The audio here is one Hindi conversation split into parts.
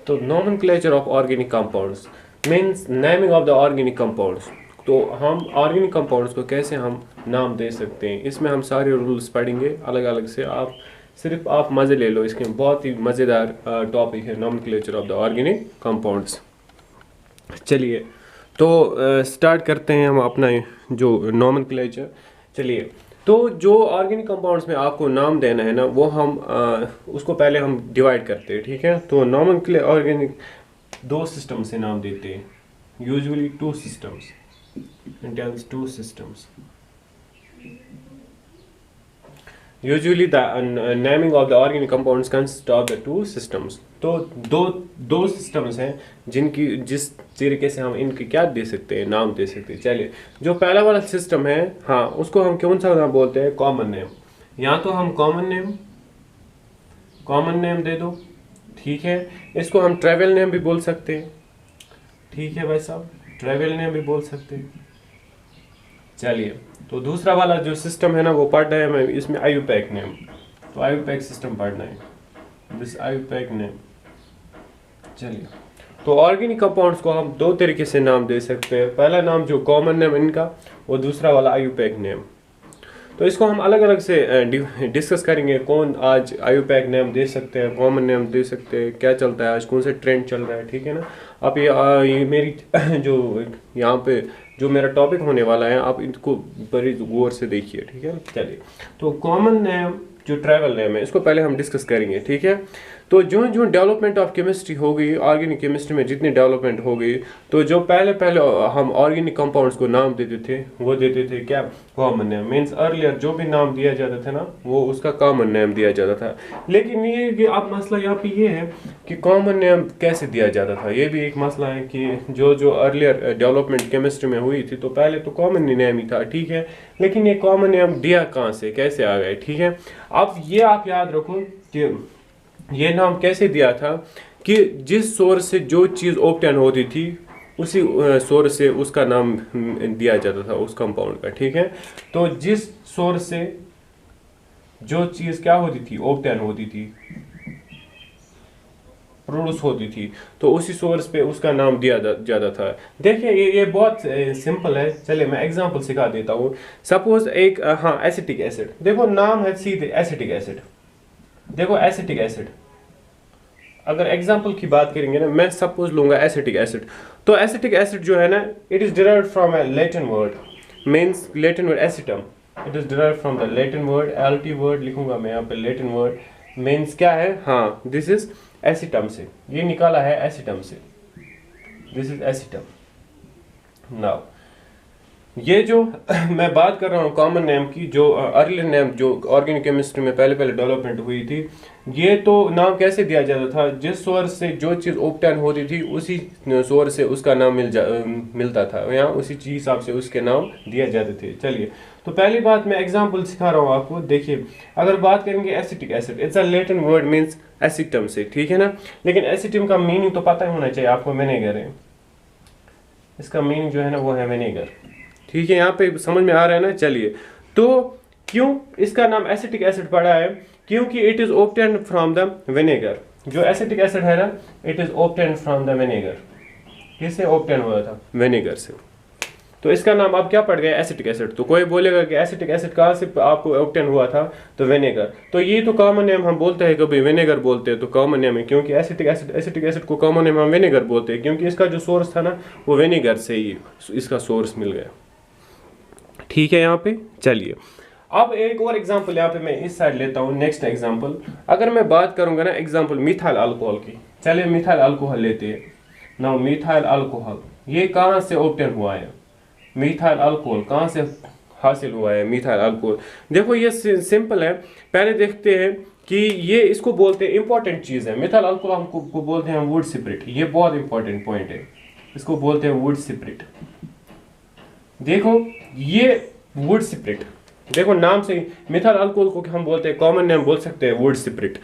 तो nomenclature of organic compounds means naming of the organic compounds. तो हम ऑर्गेनिक कंपाउंड्स को कैसे हम नाम दे सकते हैं, इसमें हम सारे रूल्स पढ़ेंगे अलग अलग से। आप सिर्फ आप मज़े ले लो, इसके बहुत ही मज़ेदार टॉपिक है nomenclature of the organic compounds. चलिए तो स्टार्ट करते हैं हम अपना जो नॉमेनक्लेचर। चलिए तो जो ऑर्गेनिक कंपाउंड्स में आपको नाम देना है ना, वो हम उसको पहले हम डिवाइड करते हैं, ठीक है। तो नॉमेनक्लेचर ऑर्गेनिक दो सिस्टम से नाम देते हैं, usually to systems, entails two systems. Usually the naming of the organic compounds consists of the two systems. तो दो सिस्टम्स हैं जिस तरीके से हम इनके क्या दे सकते हैं, नाम दे सकते हैं। चलिए जो पहला वाला सिस्टम है, हाँ, उसको हम कौन सा नाम बोलते हैं, कॉमन नेम। या तो हम कॉमन नेम दे दो, ठीक है। इसको हम ट्रेवल नेम भी बोल सकते हैं, ठीक है भाई साहब, ट्रेवल नेम भी बोल सकते हैं। चलिए तो दूसरा वाला जो सिस्टम है ना, वो पढ़ना है हमें, इसमें आयुपैक नेम। तो आयुपैक सिस्टम पढ़ना है, दिस आयुपैक नेम। चलिए तो ऑर्गेनिक कंपाउंड्स को हम दो तरीके से नाम दे सकते हैं, पहला नाम जो कॉमन नेम इनका, और दूसरा वाला आयुपैक नेम। तो इसको हम अलग अलग से डिस्कस करेंगे, कौन आज आयुपैक नेम दे सकते हैं, कॉमन नेम दे सकते हैं, क्या चलता है आज, कौन सा ट्रेंड चल रहा है, ठीक है ना। आप ये मेरी जो यहाँ पे जो मेरा टॉपिक होने वाला है, आप इनको बड़ी गौर से देखिए, ठीक है। चलिए तो कॉमन नेम जो ट्रैवल नेम है, इसको पहले हम डिस्कस करेंगे, ठीक है। तो जो जो डेवलपमेंट ऑफ केमिस्ट्री हो गई, ऑर्गेनिक केमिस्ट्री में जितनी डेवलपमेंट हो गई, तो जो पहले हम ऑर्गेनिक कंपाउंड्स को नाम देते थे, वो देते थे क्या, कॉमन नेम। मीन्स अर्लियर जो भी नाम दिया जाता था ना, वो उसका कॉमन नेम दिया जाता था। लेकिन ये अब मसला यहाँ पे ये है कि कॉमन नेम कैसे दिया जाता था, ये भी एक मसला है कि जो अर्लियर डेवलपमेंट केमिस्ट्री में हुई थी, तो पहले तो कॉमन नेम ही था, ठीक है। लेकिन ये कॉमन नेम दिया कहाँ से, कैसे आ गए, ठीक है। अब ये आप याद रखो कि ये नाम कैसे दिया था कि जिस सोर्स से जो चीज़ ऑब्टेन होती थी, उसी सोर्स से उसका नाम दिया जाता था उस कंपाउंड का, ठीक है। तो जिस सोर्स से जो चीज़ क्या होती थी, ऑब्टेन होती थी, प्रोड्यूस होती थी, तो उसी सोर्स पे उसका नाम दिया जाता था। देखिए ये बहुत सिंपल है। चलिए मैं एग्जांपल सिखा देता हूँ। सपोज एक हाँ एसिटिक एसिड, देखो नाम है सीधे एसिटिक एसिड। देखो एसिटिक एसिड, अगर एग्जांपल की बात करेंगे ना, मैं सपोज लूंगा एसिटिक एसिड। तो एसिटिक एसिड जो है ना, it is derived from A Latin word, means Latin word एसिटम। It is derived from the Latin word, LT word लिखूंगा मैं यहाँ पे, लैटिन वर्ड मींस क्या है, हाँ, दिस इज एसिटम से, ये निकाला है एसिटम से, दिस इज एसिटम। नाउ ये जो मैं बात कर रहा हूँ कॉमन नेम की, जो अर्ली नेम जो ऑर्गेनिक केमिस्ट्री में पहले डेवलपमेंट हुई थी, ये तो नाम कैसे दिया जाता था, जिस सोर्स से जो चीज़ ऑब्टेन होती थी, उसी सोर्स से उसका नाम मिलता था, या उसी चीज़ हिसाब से उसके नाम दिए जाते थे। चलिए तो पहली बात मैं एग्जांपल सिखा रहा हूँ आपको। देखिए अगर बात करेंगे acetic acid, it's a Latin word means acetum से, ठीक है ना। लेकिन एसिटम का मीनिंग तो पता ही होना चाहिए आपको, विनेगर है इसका मीनिंग जो है ना, वो है विनेगर, ठीक है। यहाँ पे समझ में आ रहा है ना। चलिए तो क्यों इसका नाम एसिटिक एसिड पड़ा है, क्योंकि it is obtained from the vinegar. जो एसिटिक एसिड है ना, it is obtained from the vinegar. किससे ऑब्टेन हुआ था, विनेगर से। तो इसका नाम अब क्या पड़ गया, एसिटिक एसिड। तो कोई बोलेगा कि एसिटिक एसिड कहाँ से आपको ऑब्टेन हुआ था, तो विनेगर। तो ये तो कॉमन नेम हम बोलते हैं, कभी विनेगर बोलते हैं तो कॉमन नेम है, क्योंकि एसिटिक एसिड को कॉमन नेम हम विनेगर बोलते हैं, क्योंकि इसका जो सोर्स था ना, वो विनेगर से ही इसका सोर्स मिल गया, ठीक है। यहाँ पे चलिए अब एक और एग्जांपल यहाँ पे मैं इस साइड लेता हूँ। नेक्स्ट एग्जांपल अगर मैं बात करूंगा ना, एग्जांपल मिथाइल अल्कोहल की। चलिए मिथाइल अल्कोहल लेते हैं। नाउ मिथाइल अल्कोहल ये कहाँ से ऑब्टेन हुआ है, मिथाइल अल्कोहल कहाँ से हासिल हुआ है, मिथाइल अल्कोहल। देखो ये सिंपल है, पहले देखते हैं कि ये इसको बोलते हैं इंपॉर्टेंट चीज़ है। मिथाइल अल्कोहल हमको बोलते हैं वुड स्पिरिट, ये बहुत इंपॉर्टेंट पॉइंट है, इसको बोलते हैं वुड स्पिरिट। देखो ये वुड स्पिरिट, देखो नाम से मिथाइल अल्कोहल को हम बोलते हैं, कॉमन नेम बोल सकते हैं वुड स्पिरिट।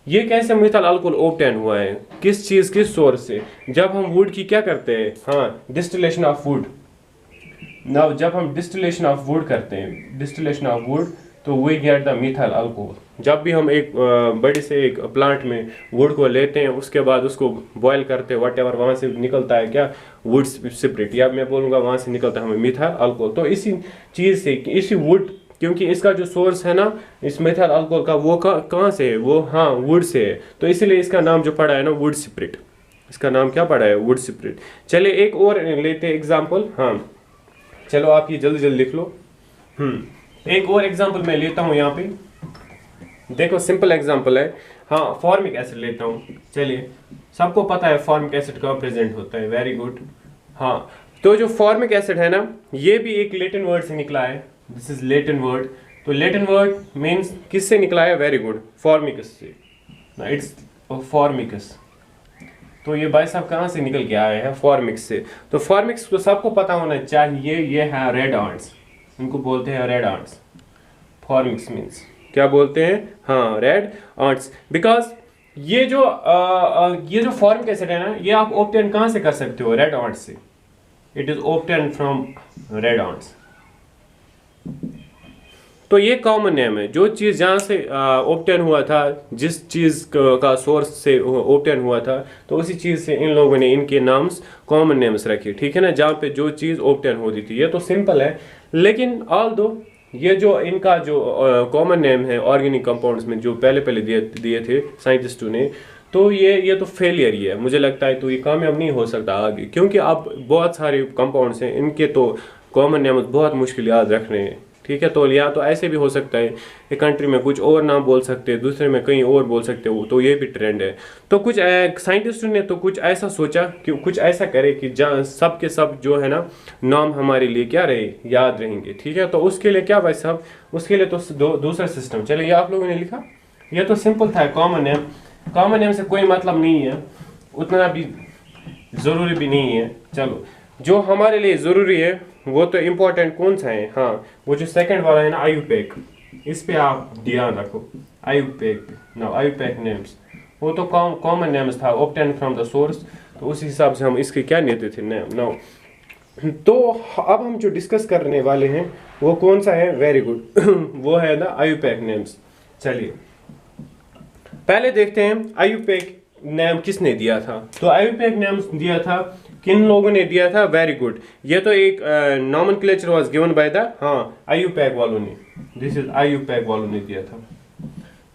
ये कैसे मिथाइल अल्कोहल ऑब्टेन हुआ है, किस चीज, किस सोर्स से, जब हम वुड की क्या करते हैं, हाँ, डिस्टिलेशन ऑफ वुड। नाउ जब हम डिस्टिलेशन ऑफ वुड करते हैं, डिस्टिलेशन ऑफ वुड, तो we get the methyl alcohol. जब भी हम एक बड़े से एक प्लांट में वुड को लेते हैं, उसके बाद उसको बॉयल करते हैं, वट एवर, वहाँ से निकलता है क्या, वुड स्पिरिट, या मैं बोलूँगा वहाँ से निकलता है हमें मिथाइल अल्कोहल। तो इसी चीज़ से, इसी वुड, क्योंकि इसका जो सोर्स है ना इस मिथाइल अल्कोहल का, वो कहाँ से है, वो हाँ वुड से है, तो इसीलिए इसका नाम जो पड़ा है ना वुड स्पिरिट, इसका नाम क्या पड़ा है, वुड स्पिरिट। चलिए एक और लेते हैं एग्जाम्पल। हाँ चलो आप ये जल्दी जल्दी लिख लो। एक और एग्जाम्पल मैं लेता हूँ यहाँ पे, देखो सिंपल एग्जांपल है। हाँ फॉर्मिक एसिड लेता हूँ। चलिए सबको पता है फॉर्मिक एसिड कहाँ प्रेजेंट होता है, वेरी गुड। हाँ तो जो फॉर्मिक एसिड है ना, ये भी एक लैटिन वर्ड से निकला है, दिस इज लैटिन वर्ड। तो लैटिन वर्ड मीन्स किससे निकला है, वेरी गुड, फॉर्मिकस से, इट्स फॉर्मिकस। तो ये भाई साहब कहाँ से निकल के आए हैं, फॉर्मिक्स से। तो फॉर्मिक्स तो सबको पता होना चाहिए, ये है रेड आंट्स, इनको बोलते हैं रेड आंट्स। फॉर्मिक्स मीन्स क्या बोलते हैं, हाँ रेड आंट्स। बिकॉज ये जो फॉर्मिक एसिड है ना, ये आप ऑब्टेन कहाँ से कर सकते हो, रेड आंट्स से। It is obtain from red ants. तो ये कॉमन नेम है, जो चीज़ जहाँ से ऑब्टेन हुआ था, जिस चीज़ का सोर्स से ऑब्टेन हुआ था, तो उसी चीज़ से इन लोगों ने इनके नाम्स कॉमन नेम्स रखे, ठीक है ना, जहाँ पे जो चीज़ ऑब्टेन होती थी। ये तो सिंपल है, लेकिन ऑल दो ये जो इनका जो कॉमन नेम है ऑर्गेनिक कंपाउंड्स में जो पहले पहले दिए थे साइंटिस्टों ने, तो ये तो फेलियर ही है मुझे लगता है। तो ये कामयाब नहीं हो सकता आगे, क्योंकि अब बहुत सारे कंपाउंड्स हैं, इनके तो कॉमन नेम बहुत मुश्किल याद रखने हैं, ठीक है। तो या तो ऐसे भी हो सकता है, एक कंट्री में कुछ और नाम बोल सकते हैं, दूसरे में कहीं और बोल सकते हो, तो ये भी ट्रेंड है। तो कुछ साइंटिस्टों ने तो कुछ ऐसा सोचा कि कुछ ऐसा करे कि जहाँ सब के सब जो है ना नाम हमारे लिए क्या रहे, याद रहेंगे, ठीक है। तो उसके लिए क्या भाई साहब, उसके लिए तो दूसरा सिस्टम। चलिए ये आप लोगों ने लिखा, ये तो सिंपल था, कॉमन नेम। कॉमन नेम से कोई मतलब नहीं है, उतना भी ज़रूरी भी नहीं है। चलो जो हमारे लिए ज़रूरी है वो तो इम्पोर्टेंट कौन सा है, हाँ वो जो सेकंड वाला है ना, आयुपैक, इस पे आप ध्यान रखो, आयुपैक। नाउ आयुपैक नेम्स, वो तो कॉमन नेम्स था, ऑब्टेन फ्रॉम द सोर्स, तो उस हिसाब से हम इसके क्या लेते थे नेम। नाउ तो अब हम जो डिस्कस करने वाले हैं वो कौन सा है, वेरी गुड वो है ना आयुपैक नेम्स। चलिए पहले देखते हैं आयुपैक नेम किसने दिया था। तो आयुपैक नेम दिया था, किन लोगों ने दिया था, वेरी गुड। ये तो एक nomenclature was given by the, हाँ आयुपैक वालों ने, दिस इज आयुपैक वालों ने दिया था।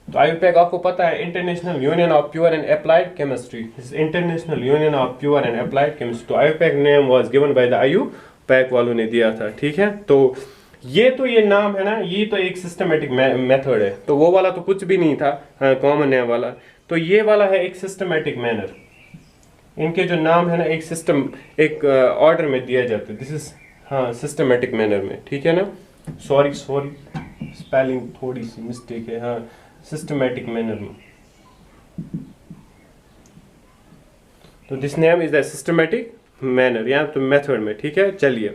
तो आयुपैक आपको पता है, International Union of Pure and Applied Chemistry, International Union of Pure and Applied Chemistry. तो IUPAC name was given by the IUPAC वालों ने दिया था, ठीक है। तो ये नाम है ना, ये तो एक सिस्टमेटिक मेथड है, तो वो वाला तो कुछ भी नहीं था कॉमन नेम वाला। तो ये वाला है एक सिस्टमेटिक मैनर, इनके जो नाम है ना एक सिस्टम, एक ऑर्डर में दिया जाता है, दिस इज हाँ सिस्टमेटिक मैनर में, ठीक है ना। सॉरी स्पेलिंग थोड़ी सी मिस्टेक है, हाँ सिस्टमेटिक मैनर में। तो this name is the systematic manner, यहाँ तो मेथड में, ठीक है। चलिए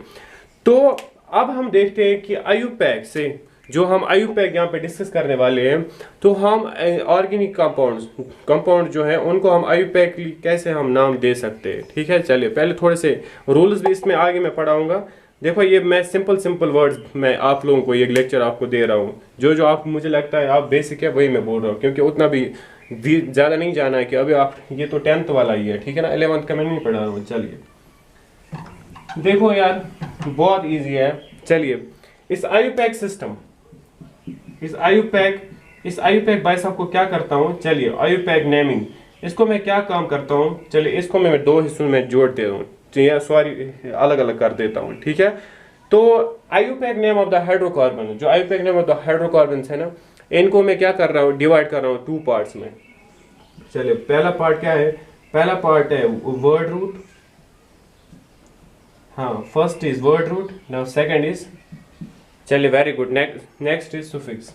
तो अब हम देखते हैं कि आयुपैक से, जो हम आयुपैक यहाँ पे डिस्कस करने वाले हैं, तो हम ऑर्गेनिक कंपाउंड जो है उनको हम आयुपैक कैसे हम नाम दे सकते हैं, ठीक है। चलिए पहले थोड़े से रूल्स भी इसमें आगे मैं पढ़ाऊंगा। देखो ये मैं सिंपल वर्ड्स मैं आप लोगों को ये लेक्चर आपको दे रहा हूँ, जो आप मुझे लगता है आप बेसिक है वही मैं बोल रहा हूँ, क्योंकि उतना भी ज़्यादा नहीं जाना है कि अभी आप, ये तो 10th वाला ही है, ठीक है ना, 11th का मैं नहीं पढ़ा रहा हूँ। चलिए देखो यार बहुत ईजी है। चलिए इस आयुपैक सिस्टम, इस आयुपैक भाई साहब को क्या करता हूँ, चलिए आयुपैक नेमिंग, इसको मैं क्या काम करता हूँ, चलिए इसको मैं दो हिस्सों में जोड़ देता हूँ, या सॉरी अलग अलग कर देता हूँ, ठीक है। तो IUPAC name of the hydrocarbon, जो IUPAC name of the hydrocarbon है ना, इनको मैं क्या कर रहा हूँ, डिवाइड कर रहा हूँ 2 पार्ट्स में। चलिए पहला पार्ट क्या है, पहला पार्ट है वर्ड रूट, हाँ first is word root, now second is, चलिए very good, next is suffix.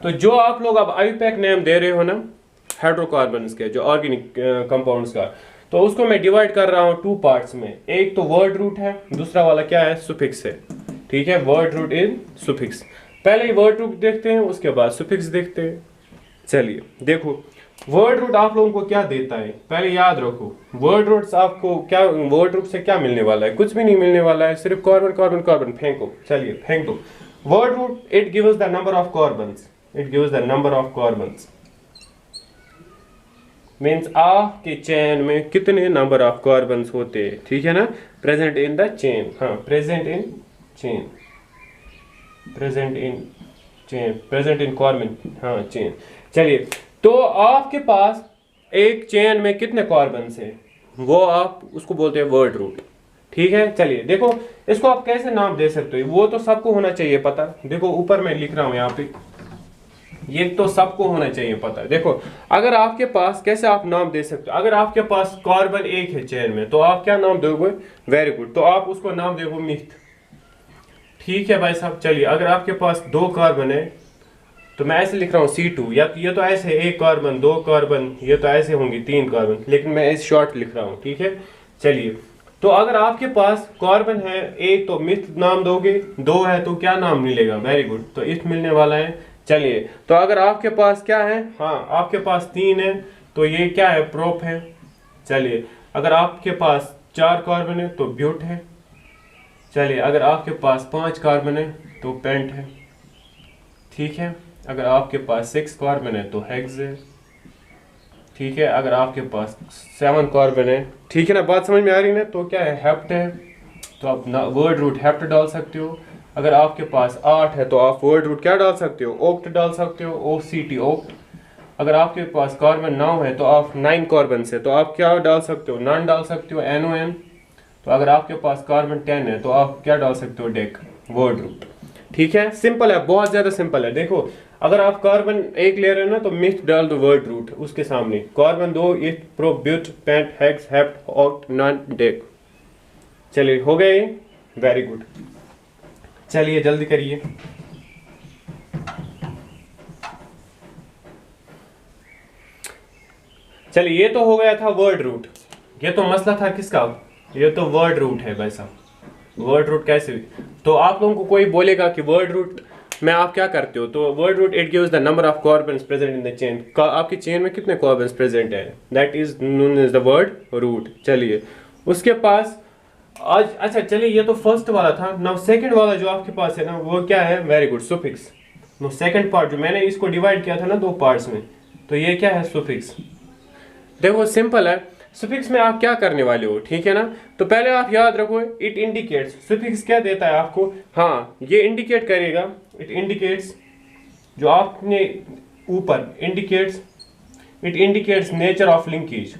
तो जो आप लोग अब आयुपैक नेम दे रहे हो ना हाइड्रोकार्बन्स के, जो ऑर्गेनिक कंपाउंड्स का, तो उसको मैं डिवाइड कर रहा हूँ 2 पार्ट्स में। एक तो वर्ड रूट है, दूसरा वाला क्या है, सुफिक्स है, ठीक है। वर्ड रूट इज सुफिक्स, पहले ही वर्ड रूट देखते हैं, उसके बाद सुफिक्स देखते हैं। चलिए देखो वर्ड रूट आप लोगों को क्या देता है, पहले याद रखो, वर्ड रूट्स आपको क्या, वर्ड रूट से क्या मिलने वाला है, कुछ भी नहीं मिलने वाला है, सिर्फ कार्बन कार्बन कार्बन फेंको, चलिए फेंक दो। Word root, it gives the number of carbons. It gives the number of carbons. Means आपके चेन में कितने नंबर ऑफ कार्बन्स होते हैं, ठीक है ना. प्रेजेंट इन द चेन, हाँ present in chain, present in chain, present in carbon, हाँ चेन. चलिए, तो आपके पास एक चेन में कितने कार्बन्स हैं, वो आप उसको बोलते हैं वर्ड रूट. ठीक है. चलिए देखो, इसको आप कैसे नाम दे सकते हो, वो तो सबको होना चाहिए पता. देखो ऊपर मैं लिख रहा हूं यहाँ पे, ये तो सबको होना चाहिए पता. देखो, अगर आपके पास, कैसे आप नाम दे सकते हो, अगर आपके पास कार्बन एक है चेन में, तो आप क्या नाम दोगे, वेरी गुड, तो आप उसको नाम दोगे मिथ. ठीक है भाई साहब. चलिए, अगर आपके पास 2 कार्बन है, तो मैं ऐसे लिख रहा हूँ C2, या ये तो ऐसे 1 कार्बन 2 कार्बन, ये तो ऐसे होंगे 3 कार्बन, लेकिन मैं ऐसे शॉर्ट लिख रहा हूँ. ठीक है. चलिए, तो अगर आपके पास कार्बन है 1, तो मिथ नाम दोगे, 2 है तो क्या नाम मिलेगा, वेरी गुड, तो इथ मिलने वाला है. चलिए, तो अगर आपके पास क्या है, हाँ आपके पास 3 है, तो ये क्या है, प्रोप है. चलिए, अगर आपके पास 4 कार्बन है तो ब्यूट है. चलिए, अगर आपके पास 5 कार्बन है तो पेंट है. ठीक है. अगर आपके पास 6 कार्बन है तो हेक्स है. ठीक है. अगर आपके पास 7 कार्बन है, ठीक है ना, बात समझ में आ रही है ना, तो क्या है, हेप्ट है, तो आप वर्ड रूट हेप्ट डाल सकते हो. अगर आपके पास 8 है तो आप वर्ड रूट क्या डाल सकते हो, ओक्ट डाल सकते हो, OCT ओक्ट. अगर आपके पास कार्बन 9 है तो आप 9 कार्बन से, तो आप क्या डाल सकते हो, नॉन डाल सकते हो, NON. तो अगर आपके पास कार्बन 10 है तो आप क्या डाल सकते हो, डेक, वर्ड रूट. ठीक है. सिंपल है, बहुत ज्यादा सिंपल है. देखो, अगर आप कार्बन 1 ले रहे हो ना, तो मिथ डाल दो वर्ड रूट उसके सामने. Carbon 2 eth prop but pent hex hept oct non dec. चलिए, हो गए, वेरी गुड. चलिए जल्दी करिए. चलिए, ये तो हो गया था वर्ड रूट. ये तो मसला था किसका, ये तो वर्ड रूट है भाई साहब. वर्ड रूट कैसे, तो आप लोगों को कोई बोलेगा कि वर्ड रूट में आप क्या करते हो, तो word root it gives the number of carbons present in the chain. आपकी चेन में कितने कार्बन्स प्रेजेंट है, that is known as the word root. चलिए, उसके पास आज, अच्छा चलिए, ये तो फर्स्ट वाला था. नाउ सेकंड वाला जो आपके पास है ना, वो क्या है, very good, suffix. No second part जो मैंने इसको डिवाइड किया था ना 2 पार्ट्स में, तो ये क्या है, सुफिक्स. देखो सिंपल है, सुफिक्स में आप क्या करने वाले हो, ठीक है ना. तो पहले आप याद रखो, इट इंडिकेट्स, सुफिक्स क्या देता है आपको, हाँ ये इंडिकेट करेगा, इट इंडिकेट्स, जो आपने ऊपर indicates, it indicates nature of linkage.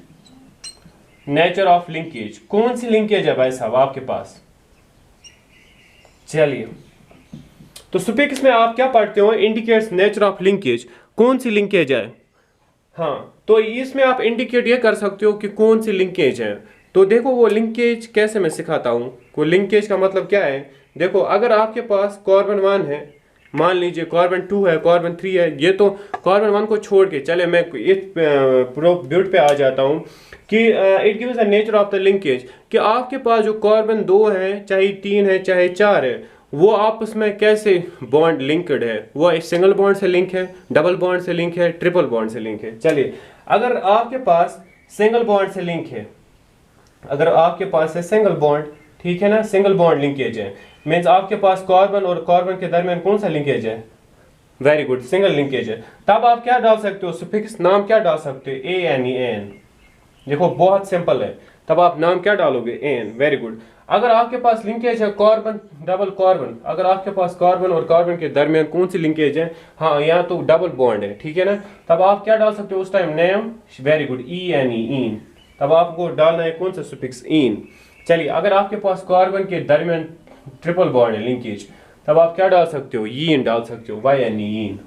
Nature of linkage, कौन सी लिंकेज है भाई साहब आपके पास. चलिए, तो सुफिक्स में आप क्या पढ़ते हो, इंडिकेट्स नेचर ऑफ लिंकेज, कौन सी लिंकेज है. हाँ, तो इसमें आप इंडिकेट ये कर सकते हो कि कौन सी लिंकेज है. तो देखो, वो लिंकेज कैसे मैं सिखाता हूँ. को लिंकेज का मतलब क्या है, देखो अगर आपके पास कार्बन 1 है, मान लीजिए कार्बन 2 है, कार्बन 3 है, ये तो कार्बन 1 को छोड़ के, चले मैं इस ब्यूट पे आ जाता हूँ कि it gives the nature of the linkage, कि आपके पास जो कार्बन 2 है, चाहे 3 है चाहे 4 है, वो आपस में कैसे बॉन्ड लिंक्ड है. वो एक सिंगल बॉन्ड से लिंक है, डबल बॉन्ड से लिंक है, ट्रिपल बॉन्ड से लिंक है. चलिए, अगर आपके पास सिंगल बॉन्ड से लिंक है, अगर आपके पास है सिंगल बॉन्ड, ठीक है ना, सिंगल बॉन्ड लिंकेज है, मीन्स आपके पास कार्बन और कार्बन के दरमियान कौन सा लिंकेज है, वेरी गुड, सिंगल लिंकेज है. तब आप क्या डाल सकते हो, सुफिक्स नाम क्या डाल सकते हो, ANEN. देखो बहुत सिंपल है, तब आप नाम क्या डालोगे, AN, वेरी गुड. अगर आपके पास लिंकेज है कार्बन डबल कार्बन, अगर आपके पास कार्बन और कार्बन के दरमियान कौन सी लिंकेज है, हाँ यहाँ तो डबल बॉन्ड है, ठीक है ना, तब आप क्या डाल सकते हो उस time, name, very good, ENE. तब आपको डालना है कौन सा सुफिक्स, इन. चलिए, अगर आपके पास कार्बन के दरमियान ट्रिपल बॉन्ड है, लिंकेज, तब आप क्या डाल सकते हो, यीन डाल सकते हो, YNE.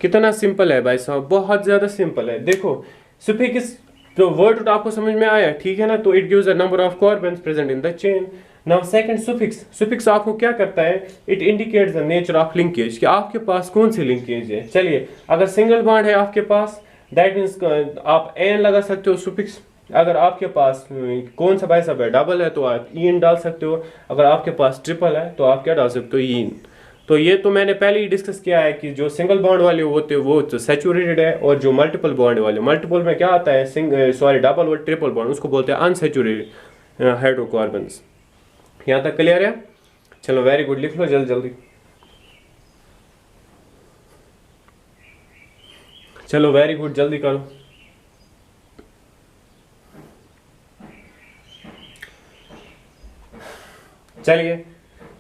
कितना सिंपल है भाई साहब, बहुत ज्यादा सिंपल है. देखो सुफिक्स, तो वर्ड रूट आपको समझ में आया, ठीक है ना. तो it gives the number of carbons present in the chain. Now second, suffix. Suffix आपको क्या करता है, it indicates the nature of linkage, कि आपके पास कौन सी लिंकेज है. चलिए, अगर सिंगल बॉन्ड है आपके पास, दैट मीन्स आप एन लगा सकते हो सुफिक्स. अगर आपके पास कौन सा भाई साहब है, डबल है, तो आप ईन डाल सकते हो. अगर आपके पास ट्रिपल है तो आप क्या डाल सकते हो, ईन. तो ये तो मैंने पहले ही डिस्कस किया है कि जो सिंगल बॉन्ड वाले होते हैं वो तो सैचुरेटेड है, और जो मल्टीपल बॉन्ड वाले, मल्टीपल में क्या आता है, सॉरी डबल और ट्रिपल बॉन्ड, उसको बोलते हैं अनसैचुरेटेड हाइड्रोकार्बन्स. यहाँ तक क्लियर है. चलो वेरी गुड, लिख लो जल्दी जल्दी। चलो वेरी गुड, जल्दी करो। चलिए,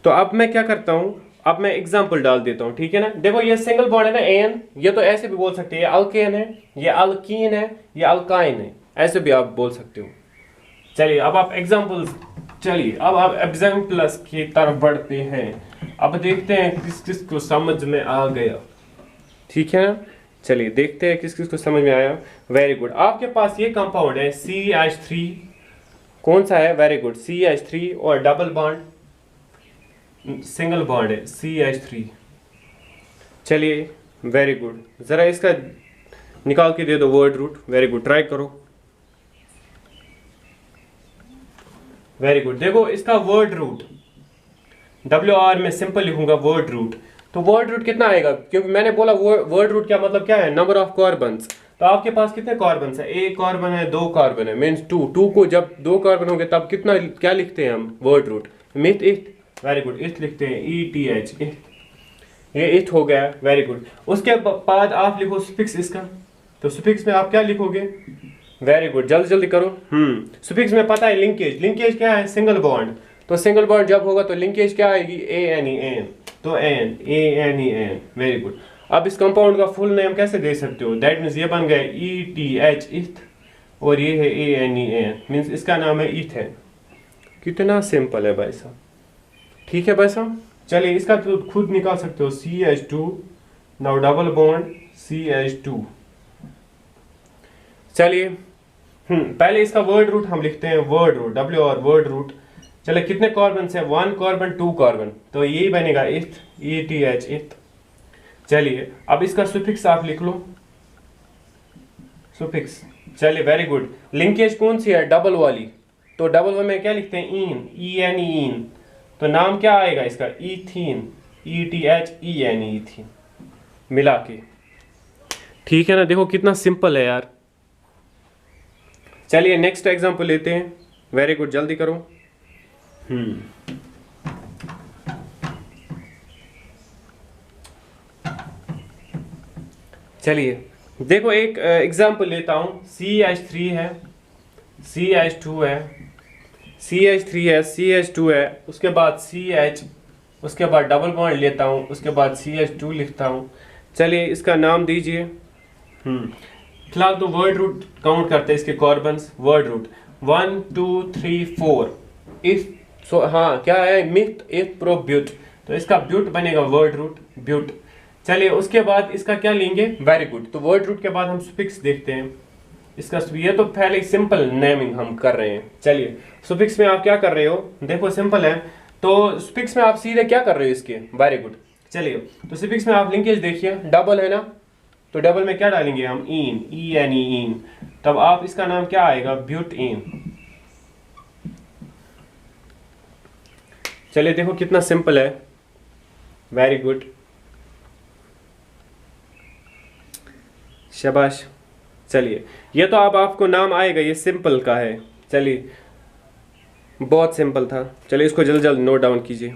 तो अब मैं क्या करता हूं, अब मैं एग्जांपल डाल देता हूं, ठीक है ना। देखो ये सिंगल बॉन्ड है ना एन, ये तो ऐसे भी बोल सकते हैं, ये अल्केन है, ये अल्कीन है, ये अल्काइन है, ऐसे भी आप बोल सकते हो। चलिए अब आप एग्जांपल्स, चलिए अब आप एग्जांपल्स की तरफ बढ़ते हैं। अब देखते हैं किस किस को समझ में आ गया, ठीक है ना। चलिए देखते हैं किस किस को समझ में आया। वेरी गुड, आपके पास ये कंपाउंड है CH3, कौन सा है, वेरी गुड, CH3, और डबल बॉन्ड सिंगल बॉन्ड है CH3। चलिए वेरी गुड, जरा इसका निकाल के दे दो word root. Very good, try करो। वेरी गुड, देखो इसका वर्ड रूट WR में सिंपल लिखूंगा वर्ड रूट, तो वर्ड रूट कितना आएगा, क्योंकि मैंने बोला वर्ड रूट क्या मतलब क्या है, नंबर ऑफ कार्बन्स। तो आपके पास कितने कार्बन्स है, एक कार्बन है, दो कार्बन है, मीन्स टू को जब दो कार्बन होंगे तब कितना, क्या लिखते हैं हम word root, meth eth. Very good, eth लिखते हैं ETH, इथ, ये इथ हो गया। वेरी गुड, उसके बाद आप लिखो सुफिक्स इसका, तो सुफिक्स में आप क्या लिखोगे, वेरी गुड, जल्दी जल्दी करो। सुफिक्स में पता है लिंकेज, लिंकेज क्या है, सिंगल बॉन्ड, तो सिंगल बॉन्ड जब होगा तो लिंकेज क्या आएगी, ANEN, तो ANEN। वेरी गुड, अब इस कंपाउंड का फुल नेम कैसे दे सकते हो, दैट मीन्स ये बन गया ETH, इथ, और ये है ANEN, मीन्स इसका नाम है इथेन। कितना सिंपल है भाई साहब, ठीक है भाई साहब। चलिए इसका तो खुद निकाल सकते हो, CH2, now double bond CH2। चलिए पहले इसका वर्ड रूट हम लिखते हैं, word root WR word root. चलिए कितने कार्बन से, 1 कार्बन 2 कार्बन, तो यही बनेगा इथ, ETH, इथ। चलिए अब इसका सुफिक्स आप लिख लो, सुफिक्स। चलिए वेरी गुड, लिंकेज कौन सी है, डबल वाली, तो डबल में क्या लिखते हैं, इन, ENEN, तो नाम क्या आएगा इसका, इथीन, ETH, इथीन मिला के, ठीक है ना। देखो कितना सिंपल है यार। चलिए नेक्स्ट एग्जांपल लेते हैं। वेरी गुड, जल्दी करो। चलिए देखो एक एग्जांपल लेता हूं, CH3 है, CH2 है, CH3 है, CH2 है, उसके बाद CH, उसके बाद डबल बॉन्ड लेता हूं, उसके बाद CH2 लिखता हूं। चलिए इसका नाम दीजिए। फिलहाल तो वर्ड रूट काउंट करते हैं इसके carbons, word root 1 2 3 4, if so हाँ क्या है, मिथ इफ प्रो ब्यूट, तो इसका ब्यूट बनेगा वर्ड रूट ब्यूट। चलिए उसके बाद इसका क्या लेंगे, वेरी गुड, तो वर्ड रूट के बाद हम सुफिक्स देखते हैं इसका। ये तो पहले सिंपल नेमिंग हम कर रहे हैं। चलिए सुफिक्स में आप क्या कर रहे हो, देखो सिंपल है, तो सुफिक्स में आप सीधे क्या कर रहे हो इसके, वेरी गुड। चलिए तो सुफिक्स में आप लिंकेज देखिए, डबल है ना, तो डबल में क्या डालेंगे हम, इन, ENEN, तब आप इसका नाम क्या आएगा, ब्यूटेन। चलिए देखो कितना सिंपल है, वेरी गुड, शाबाश। चलिए ये तो अब आपको नाम आएगा, ये सिंपल का है। चलिए बहुत सिंपल था। चलिए इसको जल्दी जल्दी नोट डाउन कीजिए।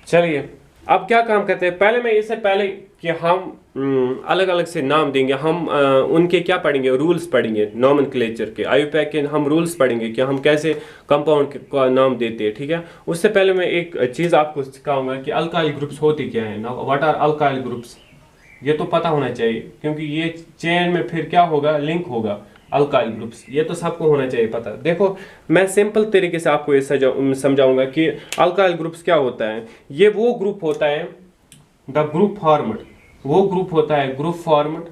चलिए अब क्या काम करते हैं, पहले मैं इससे पहले कि हम अलग अलग से नाम देंगे, हम उनके क्या पढ़ेंगे, रूल्स पढ़ेंगे नॉमेनक्लेचर के, IUPAC के हम रूल्स पढ़ेंगे कि हम कैसे कंपाउंड का नाम देते हैं, ठीक है। उससे पहले मैं एक चीज़ आपको सिखाऊंगा कि अल्काइल ग्रुप्स होते क्या है ना, व्हाट आर अल्काइल ग्रुप्स, ये तो पता होना चाहिए, क्योंकि ये चेन में फिर क्या होगा, लिंक होगा अल्काइल ग्रुप्स, ये तो सबको होना चाहिए पता। देखो मैं सिंपल तरीके से आपको ये समझाऊंगा कि अल्काइल ग्रुप्स क्या होता है। ये वो ग्रुप होता है, द ग्रुप फॉर्मड, वो ग्रुप होता है ग्रुप फॉर्मड,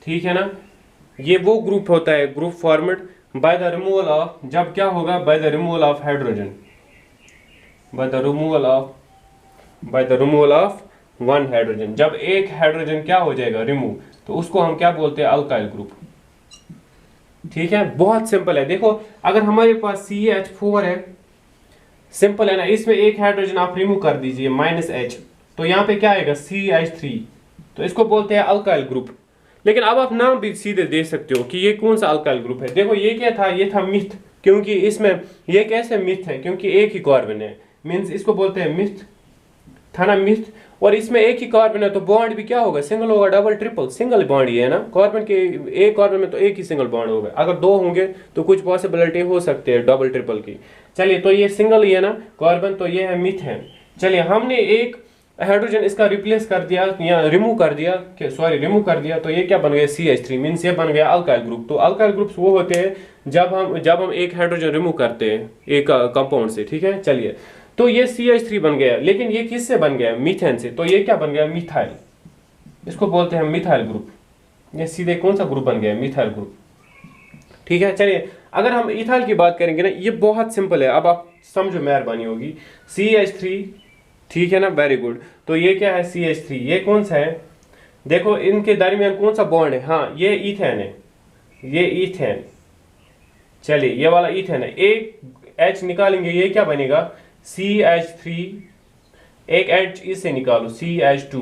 ठीक है ना। ये वो ग्रुप होता है group formed by the removal of, जब क्या होगा, by the removal of hydrogen, by the removal of 1 hydrogen, जब एक हाइड्रोजन क्या हो जाएगा, रिमूव, तो उसको हम क्या बोलते हैं, अल्काइल ग्रुप। ठीक है, बहुत सिंपल है। देखो अगर हमारे पास CH4 है, सिंपल है ना, इसमें एक हाइड्रोजन आप रिमूव कर दीजिए -H, तो यहाँ पे क्या आएगा CH3, तो इसको बोलते हैं अल्काइल ग्रुप। लेकिन अब आप नाम भी सीधे दे सकते हो कि ये कौन सा अल्काइल ग्रुप है। देखो ये क्या था, ये था मिथ, क्योंकि इसमें ये कैसे मिथ है, क्योंकि एक ही कार्बन है, मीन्स इसको बोलते हैं मिथ, था ना मिथ। और इसमें एक ही कार्बन है तो बॉन्ड भी क्या होगा, सिंगल होगा, डबल ट्रिपल, सिंगल बॉन्ड ही है ना, कार्बन के एक कार्बन में तो एक ही सिंगल बॉन्ड होगा। अगर दो होंगे तो कुछ पॉसिबिलिटी हो सकती है डबल ट्रिपल की। चलिए तो ये सिंगल ही है ना कार्बन, तो ये है मीथेन। चलिए हमने एक हाइड्रोजन इसका रिप्लेस कर दिया या रिमूव कर दिया, रिमूव कर दिया, तो ये क्या बन गया CH3, मीन्स ये बन गया अल्काइल ग्रुप। तो अल्काइल ग्रुप्स वो होते हैं जब हम एक हाइड्रोजन रिमूव करते हैं एक कंपाउंड से, ठीक है। चलिए तो ये CH3 बन गया, लेकिन ये किससे बन गया, मीथेन से, तो ये क्या बन गया मिथाइल, इसको बोलते हैं मिथाइल ग्रुप। ये सीधे कौन सा ग्रुप बन गया, मिथाइल ग्रुप, ठीक है। चलिए अगर हम इथाइल की बात करेंगे ना, ये बहुत सिंपल है, अब आप समझो मेहरबानी होगी। CH3, ठीक है ना, वेरी गुड। तो ये क्या है CH3, ये कौन सा है, देखो इनके दरमियान कौन सा बॉन्ड है, हाँ ये इथेन है, ये इथेन। चलिए ये वाला इथेन है, एक H निकालेंगे ये क्या बनेगा CH3, एक H इससे निकालो CH2,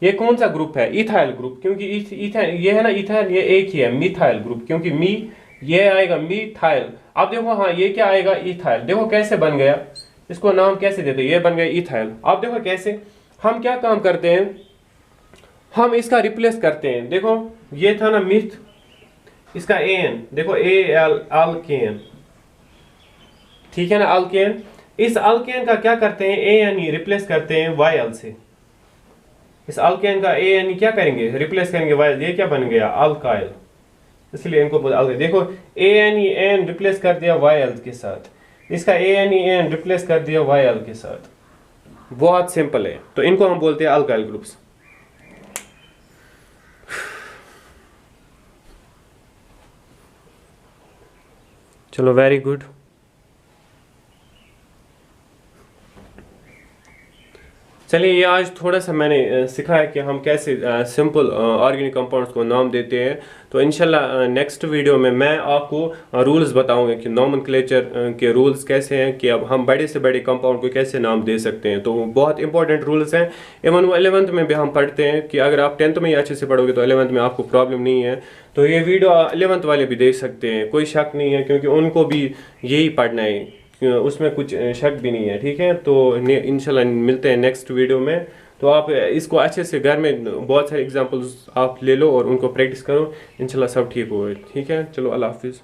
ये कौन सा ग्रुप है, इथाइल ग्रुप, क्योंकि इथेन ये है ना इथाइल, ये एक ही है मिथाइल ग्रुप, क्योंकि ये आएगा मिथाइल। अब देखो हाँ ये क्या आएगा इथाइल, देखो कैसे बन गया, इसको नाम कैसे देते हैं, ये बन गया इथाइल। अब देखो कैसे हम क्या काम करते हैं, हम इसका रिप्लेस करते हैं। देखो ये था ना मिथ, इसका AN देखो AL अल्केन, ठीक है ना अल्केन। इस अल्केन का क्या करते हैं AN रिप्लेस करते हैं YL से, इस अल्केन का AN क्या करेंगे रिप्लेस करेंगे YL, ये क्या बन गया अल्काइल, इसलिए इनको बोलते। देखो AN रिप्लेस कर दिया YL के साथ, इसका AN रिप्लेस कर दिया YL के साथ, बहुत सिंपल है। तो इनको हम बोलते हैं अल्काइल ग्रुप्स। चलो वेरी गुड। चलिए ये आज थोड़ा सा मैंने सिखाया कि हम कैसे सिंपल ऑर्गेनिक कंपाउंड्स को नाम देते हैं। तो इंशाल्लाह नेक्स्ट वीडियो में मैं आपको रूल्स बताऊंगा कि नोमेनक्लेचर के रूल्स कैसे हैं, कि अब हम बड़े से बड़े कंपाउंड को कैसे नाम दे सकते हैं। तो बहुत इंपॉर्टेंट रूल्स हैं, इवन वो 11th में भी हम पढ़ते हैं कि अगर आप 10th में ही अच्छे से पढ़ोगे तो 11th में आपको प्रॉब्लम नहीं है। तो ये वीडियो 11th वाले भी देख सकते हैं, कोई शक नहीं है, क्योंकि उनको भी यही पढ़ना है, उसमें कुछ शक भी नहीं है, ठीक है। तो इंशाल्लाह मिलते हैं नेक्स्ट वीडियो में। तो आप इसको अच्छे से घर में बहुत सारे एग्जांपल्स आप ले लो और उनको प्रैक्टिस करो, इंशाल्लाह सब ठीक होगा, ठीक है। चलो अल्लाह हाफिज़।